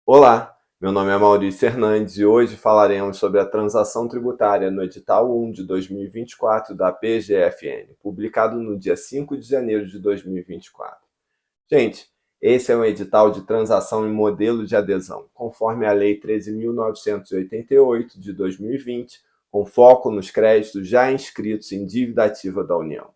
Olá, meu nome é Maurício Hernandes e hoje falaremos sobre a transação tributária no edital 1 de 2024 da PGFN, publicado no dia 5 de janeiro de 2024. Gente, esse é um edital de transação em modelo de adesão, conforme a Lei 13.988 de 2020, com foco nos créditos já inscritos em dívida ativa da União.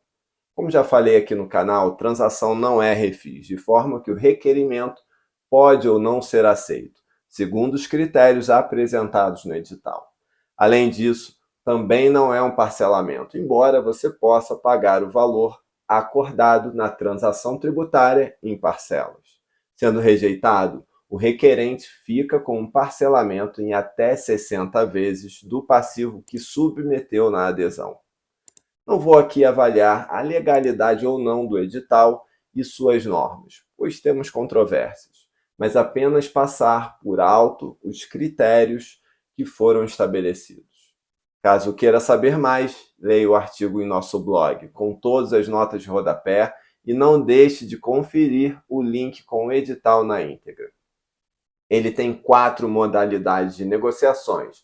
Como já falei aqui no canal, transação não é refis, de forma que o requerimento pode ou não ser aceito, segundo os critérios apresentados no edital. Além disso, também não é um parcelamento, embora você possa pagar o valor acordado na transação tributária em parcelas. Sendo rejeitado, o requerente fica com um parcelamento em até 60 vezes do passivo que submeteu na adesão. Não vou aqui avaliar a legalidade ou não do edital e suas normas, pois temos controvérsias, mas apenas passar por alto os critérios que foram estabelecidos. Caso queira saber mais, leia o artigo em nosso blog, com todas as notas de rodapé, e não deixe de conferir o link com o edital na íntegra. Ele tem 4 modalidades de negociações,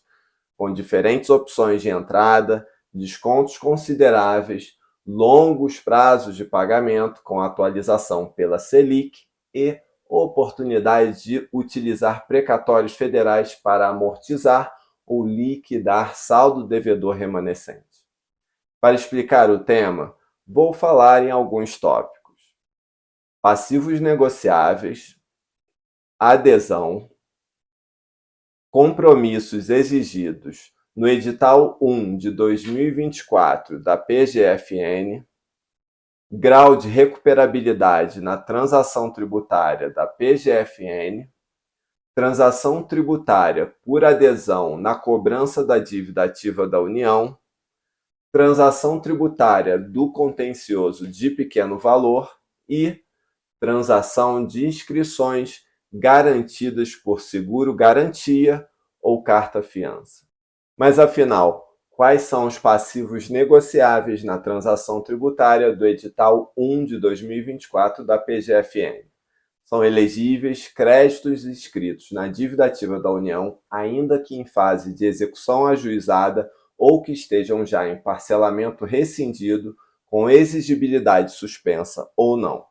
com diferentes opções de entrada, descontos consideráveis, longos prazos de pagamento com atualização pela Selic e oportunidade de utilizar precatórios federais para amortizar ou liquidar saldo devedor remanescente. Para explicar o tema, vou falar em alguns tópicos: passivos negociáveis, adesão, compromissos exigidos no edital 1 de 2024 da PGFN, grau de recuperabilidade na transação tributária da PGFN, transação tributária por adesão na cobrança da dívida ativa da União, transação tributária do contencioso de pequeno valor e transação de inscrições garantidas por seguro-garantia ou carta-fiança. Mas afinal, quais são os passivos negociáveis na transação tributária do edital 1 de 2024 da PGFN? São elegíveis créditos inscritos na dívida ativa da União, ainda que em fase de execução ajuizada ou que estejam já em parcelamento rescindido, com exigibilidade suspensa ou não.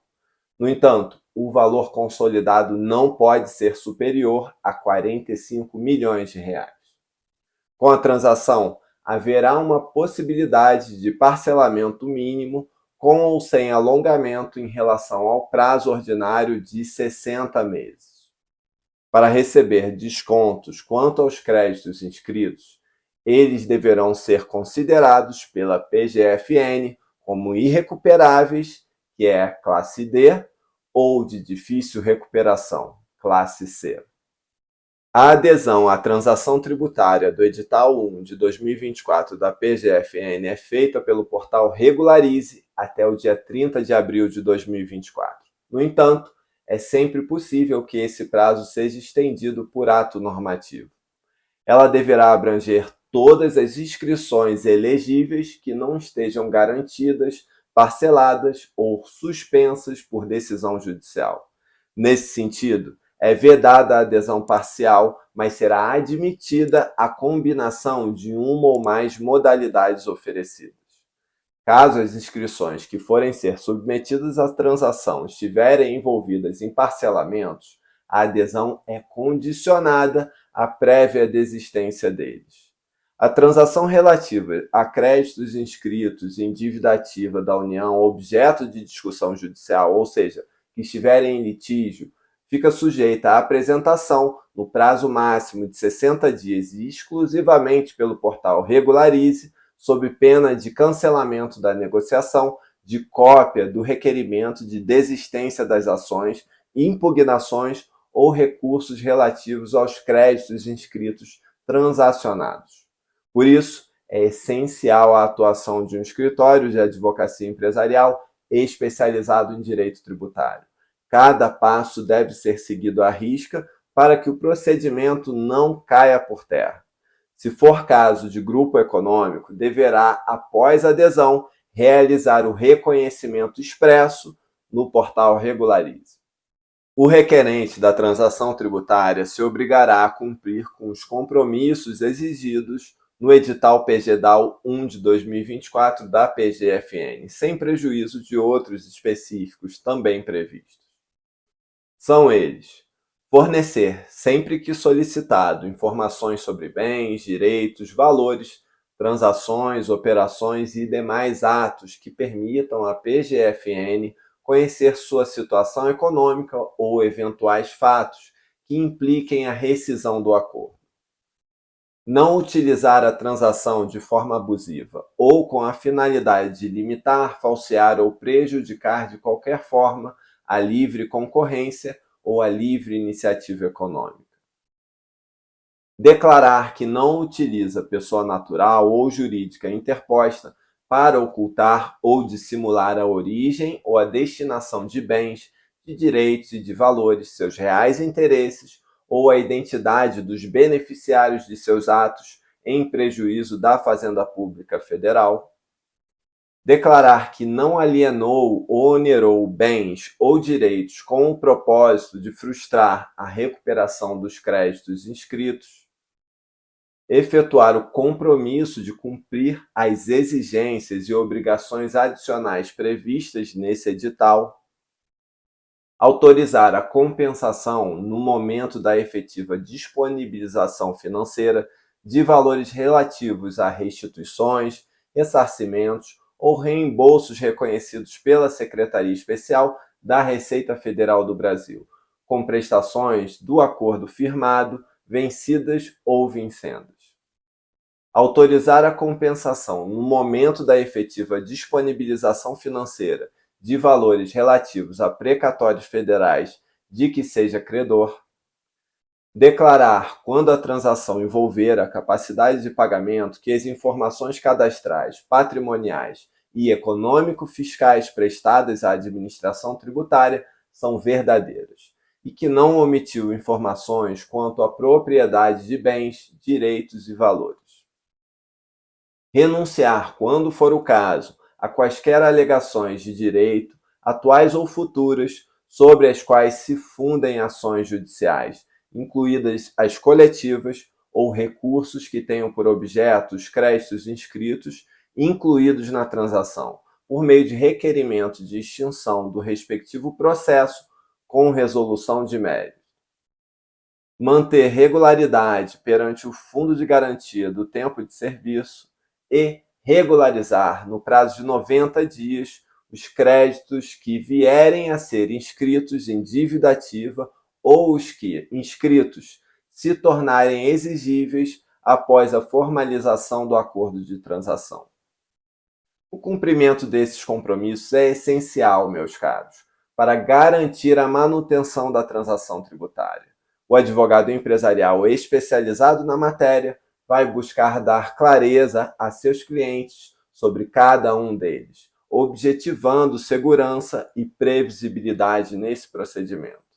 No entanto, o valor consolidado não pode ser superior a R$ 45 milhões. Com a transação, haverá uma possibilidade de parcelamento mínimo com ou sem alongamento em relação ao prazo ordinário de 60 meses. Para receber descontos quanto aos créditos inscritos, eles deverão ser considerados pela PGFN como irrecuperáveis, que é classe D, ou de difícil recuperação, classe C. A adesão à transação tributária do edital 1 de 2024 da PGFN é feita pelo portal Regularize até o dia 30 de abril de 2024. No entanto, é sempre possível que esse prazo seja estendido por ato normativo. Ela deverá abranger todas as inscrições elegíveis que não estejam garantidas, parceladas ou suspensas por decisão judicial. Nesse sentido, é vedada a adesão parcial, mas será admitida a combinação de uma ou mais modalidades oferecidas. Caso as inscrições que forem ser submetidas à transação estiverem envolvidas em parcelamentos, a adesão é condicionada à prévia desistência deles. A transação relativa a créditos inscritos em dívida ativa da União objeto de discussão judicial, ou seja, que estiverem em litígio, fica sujeita à apresentação no prazo máximo de 60 dias e exclusivamente pelo portal Regularize, sob pena de cancelamento da negociação, de cópia do requerimento de desistência das ações, impugnações ou recursos relativos aos créditos inscritos transacionados. Por isso, é essencial a atuação de um escritório de advocacia empresarial especializado em direito tributário. Cada passo deve ser seguido à risca para que o procedimento não caia por terra. Se for caso de grupo econômico, deverá, após a adesão, realizar o reconhecimento expresso no portal Regularize. O requerente da transação tributária se obrigará a cumprir com os compromissos exigidos no edital PGDAL 1 de 2024 da PGFN, sem prejuízo de outros específicos também previstos. São eles: fornecer, sempre que solicitado, informações sobre bens, direitos, valores, transações, operações e demais atos que permitam à PGFN conhecer sua situação econômica ou eventuais fatos que impliquem a rescisão do acordo. Não utilizar a transação de forma abusiva ou com a finalidade de limitar, falsear ou prejudicar de qualquer forma a livre concorrência ou a livre iniciativa econômica. Declarar que não utiliza pessoa natural ou jurídica interposta para ocultar ou dissimular a origem ou a destinação de bens, de direitos e de valores, seus reais interesses ou a identidade dos beneficiários de seus atos em prejuízo da Fazenda Pública Federal. Declarar que não alienou ou onerou bens ou direitos com o propósito de frustrar a recuperação dos créditos inscritos. Efetuar o compromisso de cumprir as exigências e obrigações adicionais previstas nesse edital. Autorizar a compensação no momento da efetiva disponibilização financeira de valores relativos a restituições, ressarcimentos ou reembolsos reconhecidos pela Secretaria Especial da Receita Federal do Brasil, com prestações do acordo firmado, vencidas ou vincendas. Autorizar a compensação no momento da efetiva disponibilização financeira de valores relativos a precatórios federais de que seja credor. Declarar, quando a transação envolver a capacidade de pagamento, que as informações cadastrais, patrimoniais e econômico-fiscais prestadas à administração tributária são verdadeiras e que não omitiu informações quanto à propriedade de bens, direitos e valores. Renunciar, quando for o caso, a quaisquer alegações de direito, atuais ou futuras, sobre as quais se fundem ações judiciais, incluídas as coletivas ou recursos que tenham por objeto os créditos inscritos, incluídos na transação, por meio de requerimento de extinção do respectivo processo com resolução de mérito. Manter regularidade perante o Fundo de Garantia do Tempo de Serviço e regularizar, no prazo de 90 dias, os créditos que vierem a ser inscritos em dívida ativa ou os que, inscritos, se tornarem exigíveis após a formalização do acordo de transação. O cumprimento desses compromissos é essencial, meus caros, para garantir a manutenção da transação tributária. O advogado empresarial especializado na matéria vai buscar dar clareza a seus clientes sobre cada um deles, objetivando segurança e previsibilidade nesse procedimento.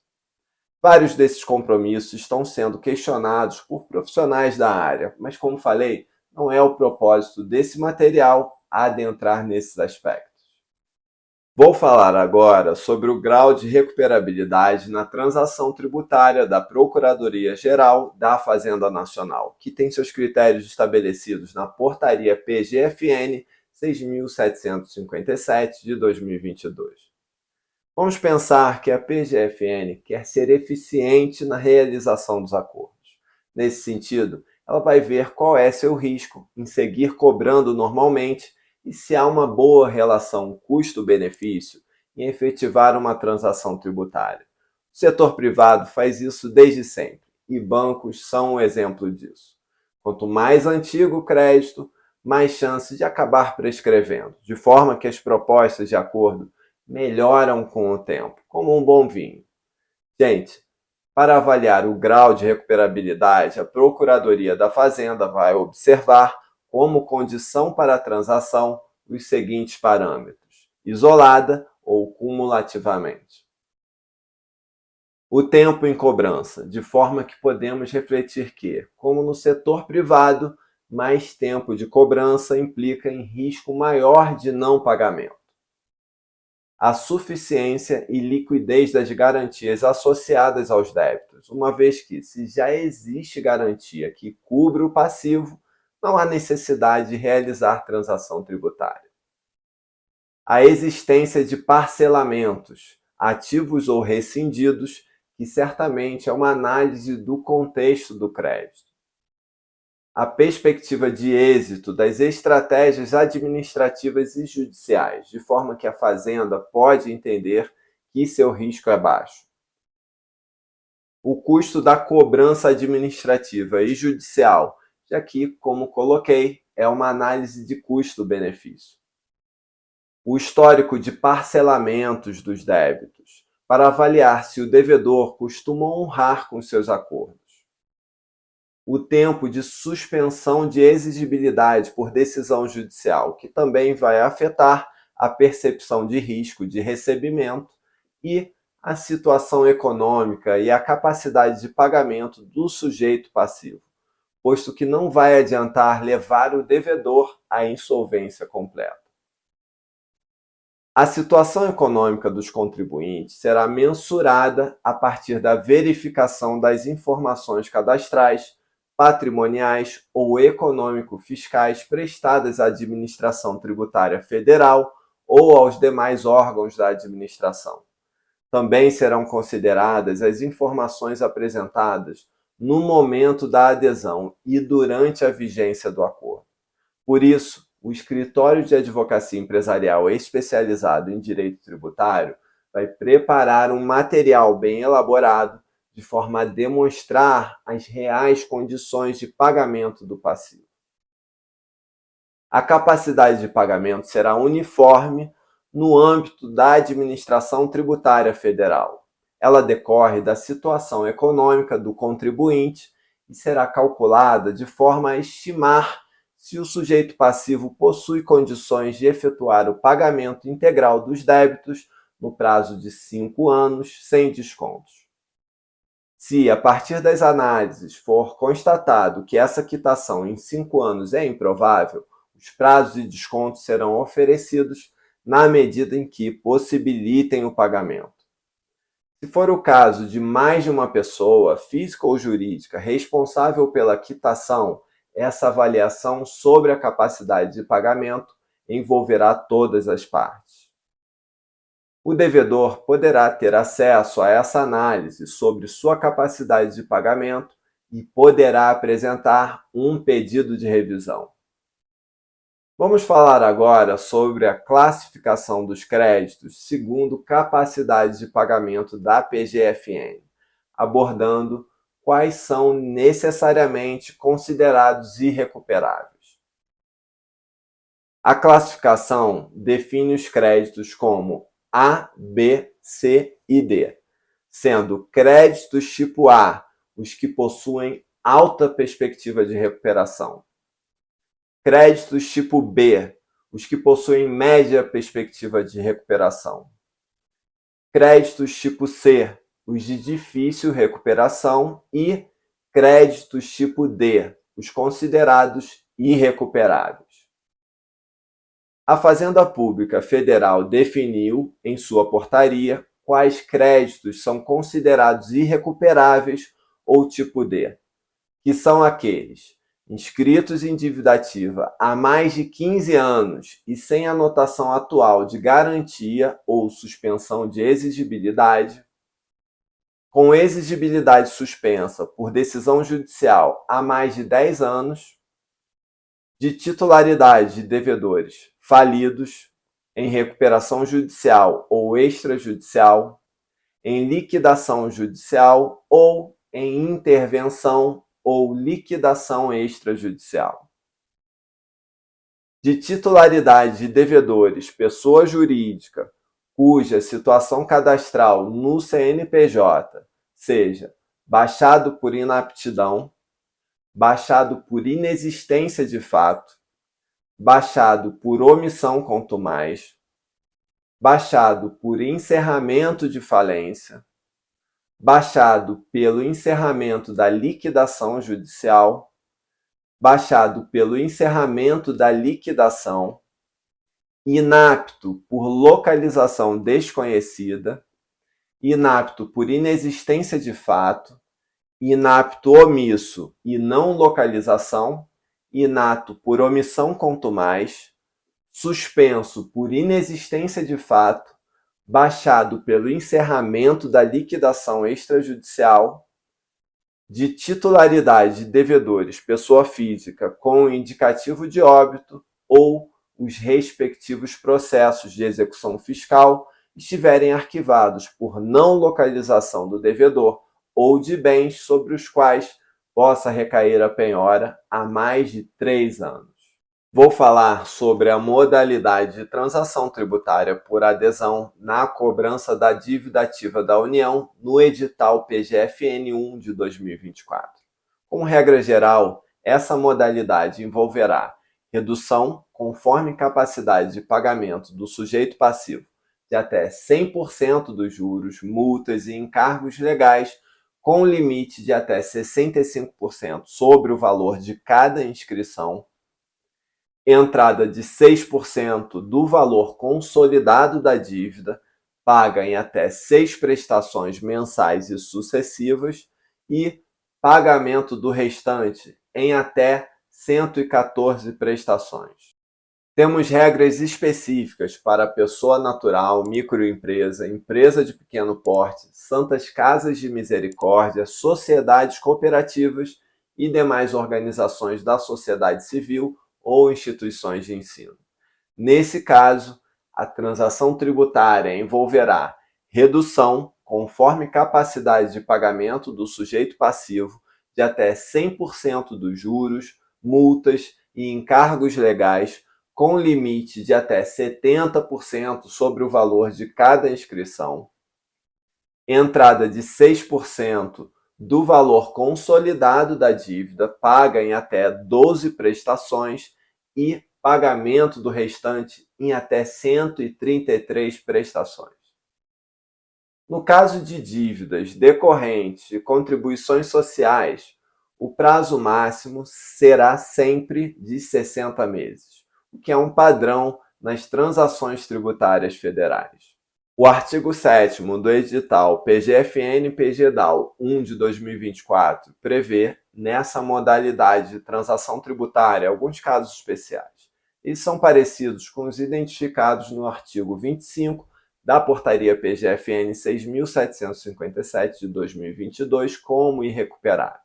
Vários desses compromissos estão sendo questionados por profissionais da área, mas, como falei, não é o propósito desse material adentrar nesses aspectos. Vou falar agora sobre o grau de recuperabilidade na transação tributária da Procuradoria-Geral da Fazenda Nacional, que tem seus critérios estabelecidos na Portaria PGFN 6.757 de 2022. Vamos pensar que a PGFN quer ser eficiente na realização dos acordos. Nesse sentido, ela vai ver qual é seu risco em seguir cobrando normalmente e se há uma boa relação custo-benefício em efetivar uma transação tributária. O setor privado faz isso desde sempre e bancos são um exemplo disso. Quanto mais antigo o crédito, mais chance de acabar prescrevendo, de forma que as propostas de acordo melhoram com o tempo, como um bom vinho. Gente, para avaliar o grau de recuperabilidade, a Procuradoria da Fazenda vai observar como condição para a transação os seguintes parâmetros: isolada ou cumulativamente. O tempo em cobrança, de forma que podemos refletir que, como no setor privado, mais tempo de cobrança implica em risco maior de não pagamento. a suficiência e liquidez das garantias associadas aos débitos, uma vez que, se já existe garantia que cubra o passivo, não há necessidade de realizar transação tributária. A existência de parcelamentos, ativos ou rescindidos, que certamente é uma análise do contexto do crédito. A perspectiva de êxito das estratégias administrativas e judiciais, de forma que a Fazenda pode entender que seu risco é baixo. O custo da cobrança administrativa e judicial, já que, como coloquei, é uma análise de custo-benefício. O histórico de parcelamentos dos débitos, para avaliar se o devedor costuma honrar com seus acordos. O tempo de suspensão de exigibilidade por decisão judicial, que também vai afetar a percepção de risco de recebimento e a situação econômica e a capacidade de pagamento do sujeito passivo, posto que não vai adiantar levar o devedor à insolvência completa. A situação econômica dos contribuintes será mensurada a partir da verificação das informações cadastrais, patrimoniais ou econômico-fiscais prestadas à Administração Tributária Federal ou aos demais órgãos da administração. Também serão consideradas as informações apresentadas no momento da adesão e durante a vigência do acordo. Por isso, o Escritório de Advocacia Empresarial especializado em direito tributário vai preparar um material bem elaborado de forma a demonstrar as reais condições de pagamento do passivo. A capacidade de pagamento será uniforme no âmbito da Administração Tributária Federal. Ela decorre da situação econômica do contribuinte e será calculada de forma a estimar se o sujeito passivo possui condições de efetuar o pagamento integral dos débitos no prazo de 5 anos, sem descontos. Se, a partir das análises, for constatado que essa quitação em 5 anos é improvável, os prazos de desconto serão oferecidos na medida em que possibilitem o pagamento. Se for o caso de mais de uma pessoa, física ou jurídica, responsável pela quitação, essa avaliação sobre a capacidade de pagamento envolverá todas as partes. O devedor poderá ter acesso a essa análise sobre sua capacidade de pagamento e poderá apresentar um pedido de revisão. Vamos falar agora sobre a classificação dos créditos segundo capacidade de pagamento da PGFN, abordando quais são necessariamente considerados irrecuperáveis. A classificação define os créditos como A, B, C e D, sendo créditos tipo A os que possuem alta perspectiva de recuperação, créditos tipo B os que possuem média perspectiva de recuperação, créditos tipo C os de difícil recuperação e créditos tipo D, os considerados irrecuperáveis. A Fazenda Pública Federal definiu, em sua portaria, quais créditos são considerados irrecuperáveis ou tipo D, que são aqueles inscritos em dívida ativa há mais de 15 anos e sem anotação atual de garantia ou suspensão de exigibilidade, com exigibilidade suspensa por decisão judicial há mais de 10 anos, de titularidade de devedores falidos, em recuperação judicial ou extrajudicial, em liquidação judicial ou em intervenção ou liquidação extrajudicial. De titularidade de devedores pessoa jurídica, cuja situação cadastral no CNPJ seja baixado por inaptidão, baixado por inexistência de fato, baixado por omissão contumaz, baixado por encerramento de falência, baixado pelo encerramento da liquidação judicial, baixado pelo encerramento da liquidação, inapto por localização desconhecida, inapto por inexistência de fato, inapto omisso e não localização, inato por omissão contumaz, suspenso por inexistência de fato, baixado pelo encerramento da liquidação extrajudicial, de titularidade de devedores pessoa física com indicativo de óbito ou os respectivos processos de execução fiscal estiverem arquivados por não localização do devedor ou de bens sobre os quais possa recair a penhora há mais de 3 anos. Vou falar sobre a modalidade de transação tributária por adesão na cobrança da dívida ativa da União no edital PGFN1 de 2024. Como regra geral, essa modalidade envolverá redução, conforme capacidade de pagamento do sujeito passivo, de até 100% dos juros, multas e encargos legais, com limite de até 65% sobre o valor de cada inscrição, entrada de 6% do valor consolidado da dívida, paga em até 6 prestações mensais e sucessivas, e pagamento do restante em até 114 prestações. Temos regras específicas para pessoa natural, microempresa, empresa de pequeno porte, santas casas de misericórdia, sociedades cooperativas e demais organizações da sociedade civil ou instituições de ensino. Nesse caso, a transação tributária envolverá redução, conforme capacidade de pagamento do sujeito passivo, de até 100% dos juros, multas e encargos legais, com limite de até 70% sobre o valor de cada inscrição, entrada de 6% do valor consolidado da dívida, paga em até 12 prestações, e pagamento do restante em até 133 prestações. No caso de dívidas decorrentes de contribuições sociais, o prazo máximo será sempre de 60 meses, o que é um padrão nas transações tributárias federais. O artigo 7º do edital PGFN-PGDAL 1 de 2024 prevê, nessa modalidade de transação tributária, alguns casos especiais. Eles são parecidos com os identificados no artigo 25 da Portaria PGFN 6.757 de 2022 como irrecuperáveis.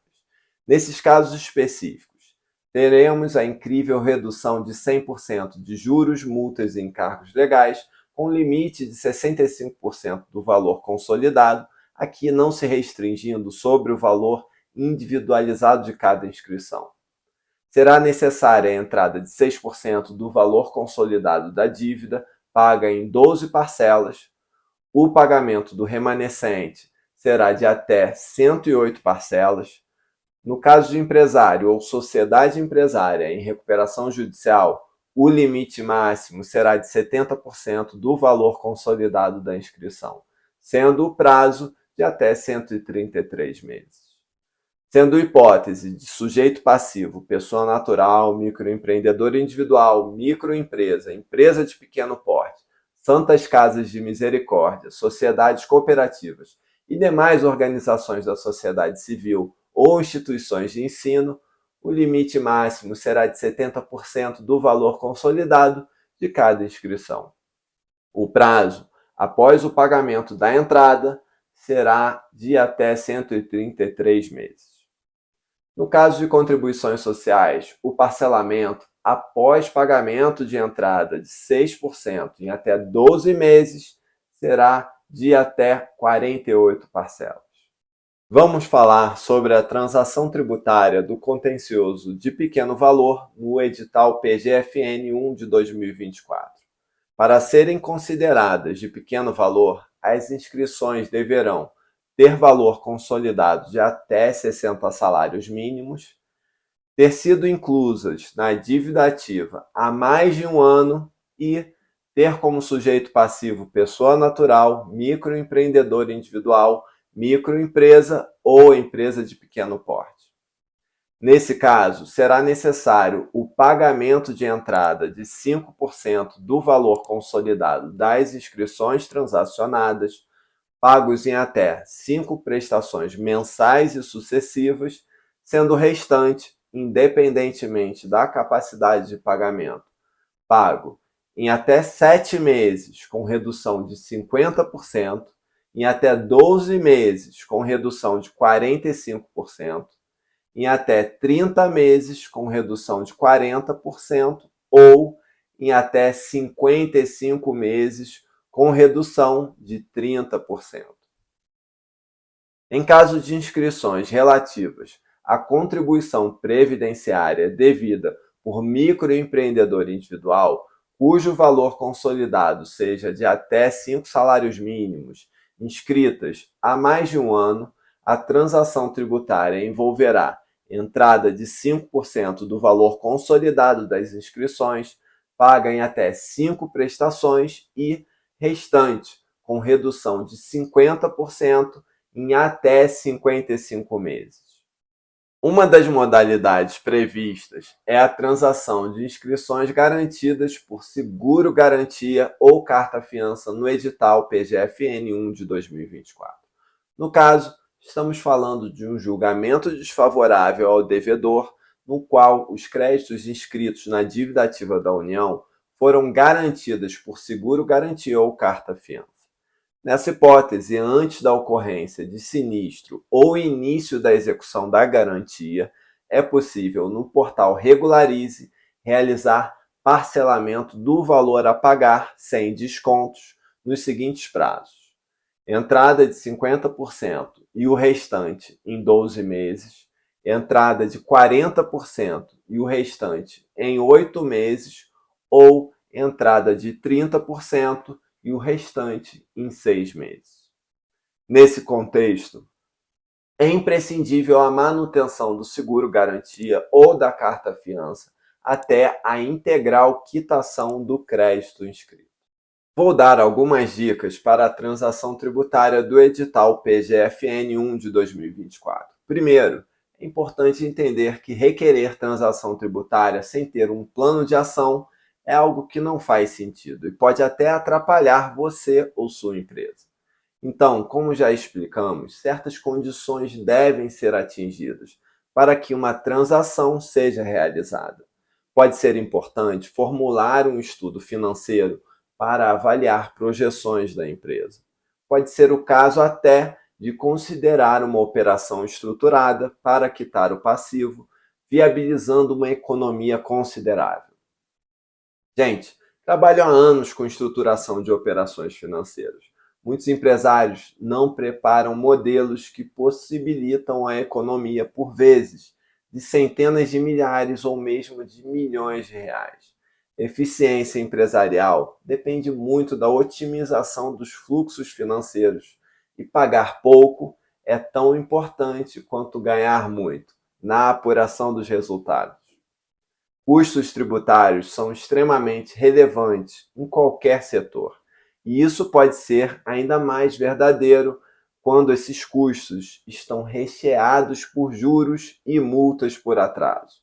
Nesses casos específicos, teremos a incrível redução de 100% de juros, multas e encargos legais, com limite de 65% do valor consolidado, aqui não se restringindo sobre o valor individualizado de cada inscrição. Será necessária a entrada de 6% do valor consolidado da dívida, paga em 12 parcelas. O pagamento do remanescente será de até 108 parcelas. No caso de empresário ou sociedade empresária em recuperação judicial, o limite máximo será de 70% do valor consolidado da inscrição, sendo o prazo de até 133 meses. Sendo hipótese de sujeito passivo, pessoa natural, microempreendedor individual, microempresa, empresa de pequeno porte, santas casas de misericórdia, sociedades cooperativas e demais organizações da sociedade civil ou instituições de ensino, o limite máximo será de 70% do valor consolidado de cada inscrição. O prazo, após o pagamento da entrada, será de até 133 meses. No caso de contribuições sociais, o parcelamento, após pagamento de entrada de 6% em até 12 meses, será de até 48 parcelas. Vamos falar sobre a transação tributária do contencioso de pequeno valor no edital PGFN1 de 2024. Para serem consideradas de pequeno valor, as inscrições deverão ter valor consolidado de até 60 salários mínimos, ter sido inclusas na dívida ativa há mais de um ano e ter como sujeito passivo pessoa natural, microempreendedor individual, microempresa ou empresa de pequeno porte. Nesse caso, será necessário o pagamento de entrada de 5% do valor consolidado das inscrições transacionadas, pagos em até 5 prestações mensais e sucessivas, sendo o restante, independentemente da capacidade de pagamento, pago em até 7 meses com redução de 50%, em até 12 meses com redução de 45%, em até 30 meses com redução de 40% ou em até 55 meses com redução de 30%. Em caso de inscrições relativas à contribuição previdenciária devida por microempreendedor individual, cujo valor consolidado seja de até 5 salários mínimos, inscritas há mais de um ano, a transação tributária envolverá entrada de 5% do valor consolidado das inscrições, paga em até 5 prestações e restante, com redução de 50% em até 55 meses. Uma das modalidades previstas é a transação de inscrições garantidas por seguro-garantia ou carta-fiança no edital PGFN 1 de 2024. No caso, estamos falando de um julgamento desfavorável ao devedor, no qual os créditos inscritos na dívida ativa da União foram garantidas por seguro-garantia ou carta-fiança. Nessa hipótese, antes da ocorrência de sinistro ou início da execução da garantia, é possível, no portal Regularize, realizar parcelamento do valor a pagar sem descontos nos seguintes prazos: entrada de 50% e o restante em 12 meses, entrada de 40% e o restante em 8 meses, ou entrada de 30% e o restante em 6 meses. Nesse contexto, é imprescindível a manutenção do seguro-garantia ou da carta-fiança até a integral quitação do crédito inscrito. Vou dar algumas dicas para a transação tributária do edital PGFN 1 de 2024. Primeiro, é importante entender que requerer transação tributária sem ter um plano de ação é algo que não faz sentido e pode até atrapalhar você ou sua empresa. Então, como já explicamos, certas condições devem ser atingidas para que uma transação seja realizada. Pode ser importante formular um estudo financeiro para avaliar projeções da empresa. Pode ser o caso até de considerar uma operação estruturada para quitar o passivo, viabilizando uma economia considerável. Gente, trabalho há anos com estruturação de operações financeiras. Muitos empresários não preparam modelos que possibilitam a economia, por vezes, de centenas de milhares ou mesmo de milhões de reais. Eficiência empresarial depende muito da otimização dos fluxos financeiros, e pagar pouco é tão importante quanto ganhar muito na apuração dos resultados. Custos tributários são extremamente relevantes em qualquer setor, e isso pode ser ainda mais verdadeiro quando esses custos estão recheados por juros e multas por atraso.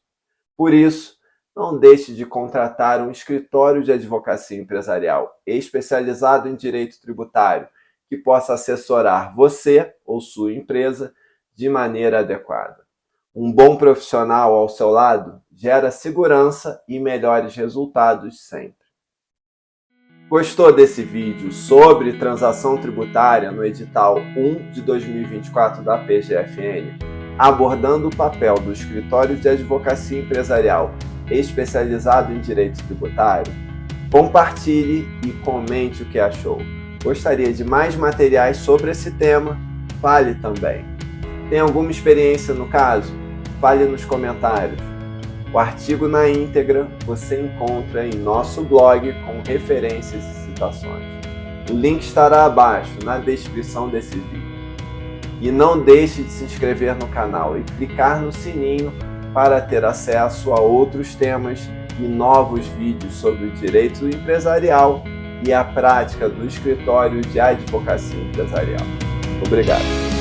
Por isso, não deixe de contratar um escritório de advocacia empresarial especializado em direito tributário que possa assessorar você ou sua empresa de maneira adequada. Um bom profissional ao seu lado gera segurança e melhores resultados sempre. Gostou desse vídeo sobre transação tributária no edital 1 de 2024 da PGFN, abordando o papel do escritório de advocacia empresarial especializado em direito tributário? Compartilhe e comente o que achou. Gostaria de mais materiais sobre esse tema? Fale também. Tem alguma experiência no caso? Fale nos comentários. O artigo na íntegra você encontra em nosso blog com referências e citações. O link estará abaixo na descrição desse vídeo. E não deixe de se inscrever no canal e clicar no sininho para ter acesso a outros temas e novos vídeos sobre o direito empresarial e a prática do escritório de advocacia empresarial. Obrigado.